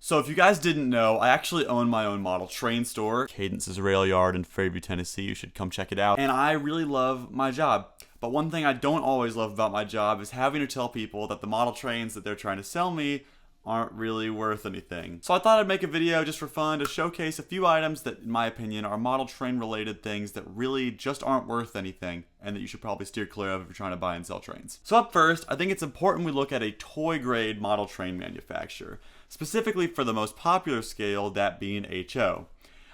So if you guys didn't know, I actually own my own model train store. Cadence's Rail Yard in Fairview, Tennessee. You should come check it out. And I really love my job. But one thing I don't always love about my job is having to tell people that the model trains that they're trying to sell me aren't really worth anything. So I thought I'd make a video just for fun to showcase a few items that, in my opinion, are model train related things that really just aren't worth anything and that you should probably steer clear of if you're trying to buy and sell trains. So up first, I think it's important we look at a toy grade model train manufacturer, specifically for the most popular scale, that being HO.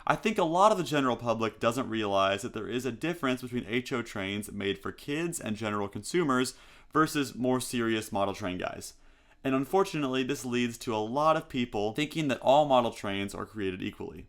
I think a lot of the general public doesn't realize that there is a difference between HO trains made for kids and general consumers versus more serious model train guys. And unfortunately, this leads to a lot of people thinking that all model trains are created equally.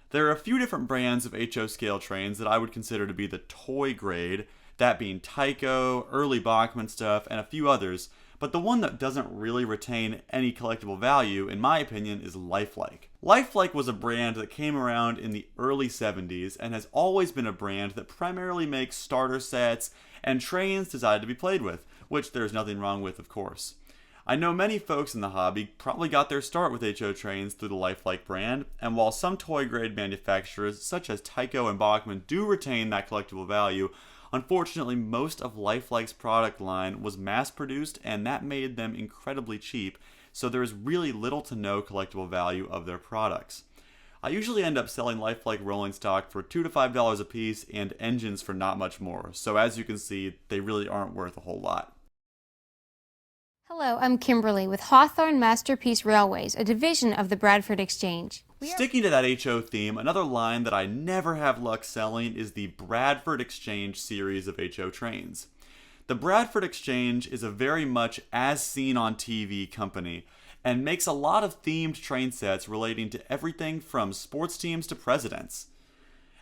There are a few different brands of HO scale trains that I would consider to be the toy grade, that being Tyco, early Bachmann stuff, and a few others, but the one that doesn't really retain any collectible value, in my opinion, is Lifelike. Lifelike was a brand that came around in the early 70s and has always been a brand that primarily makes starter sets and trains designed to be played with, which there's nothing wrong with, of course. I know many folks in the hobby probably got their start with HO trains through the Lifelike brand, and while some toy grade manufacturers such as Tyco and Bachmann do retain that collectible value, unfortunately most of Lifelike's product line was mass produced and that made them incredibly cheap, so there is really little to no collectible value of their products. I usually end up selling Lifelike rolling stock for $2 to $5 a piece and engines for not much more, so as you can see, they really aren't worth a whole lot. Hello, I'm Kimberly with Hawthorne Masterpiece Railways, a division of the Bradford Exchange. Sticking to that HO theme, another line that I never have luck selling is the Bradford Exchange series of HO trains. The Bradford Exchange is a very much as seen on TV company and makes a lot of themed train sets relating to everything from sports teams to presidents.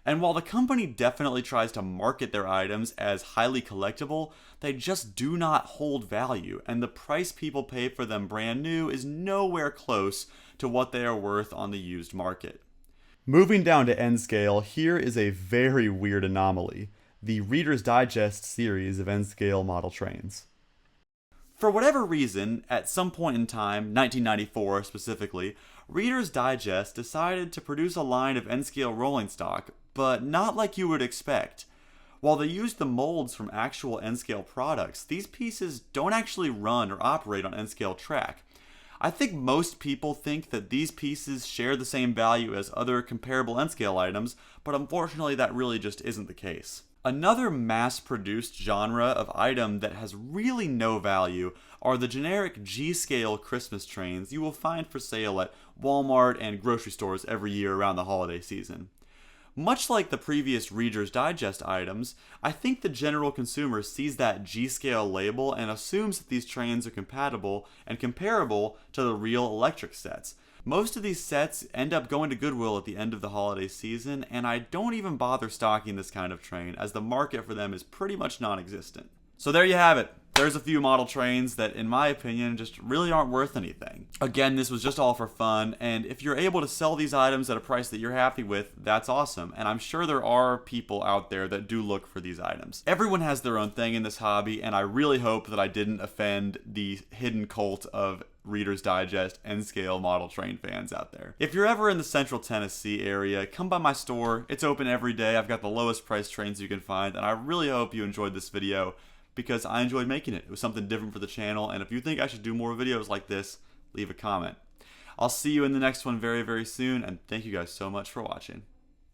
And while the company definitely tries to market their items as highly collectible, they just do not hold value, and the price people pay for them brand new is nowhere close to what they are worth on the used market. Moving down to NScale, here is a very weird anomaly: the Reader's Digest series of NScale model trains. For whatever reason, at some point in time, 1994 specifically, Reader's Digest decided to produce a line of NScale rolling stock, but not like you would expect. While they used the molds from actual NScale products, these pieces don't actually run or operate on NScale track. I think most people think that these pieces share the same value as other comparable NScale items, but unfortunately that really just isn't the case. Another mass-produced genre of item that has really no value are the generic GScale Christmas trains you will find for sale at Walmart and grocery stores every year around the holiday season. Much like the previous Reader's Digest items, I think the general consumer sees that GScale label and assumes that these trains are compatible and comparable to the real electric sets. Most of these sets end up going to Goodwill at the end of the holiday season, and I don't even bother stocking this kind of train as the market for them is pretty much non-existent. So there you have it. There's a few model trains that, in my opinion, just really aren't worth anything. Again, this was just all for fun, and if you're able to sell these items at a price that you're happy with, that's awesome. And I'm sure there are people out there that do look for these items. Everyone has their own thing in this hobby, and I really hope that I didn't offend the hidden cult of Reader's Digest NScale model train fans out there. If you're ever in the central Tennessee area, come by my store. It's open every day. I've got the lowest price trains you can find, and I really hope you enjoyed this video, because I enjoyed making it. It was something different for the channel, and if you think I should do more videos like this, leave a comment. I'll see you in the next one very, very soon, and thank you guys so much for watching.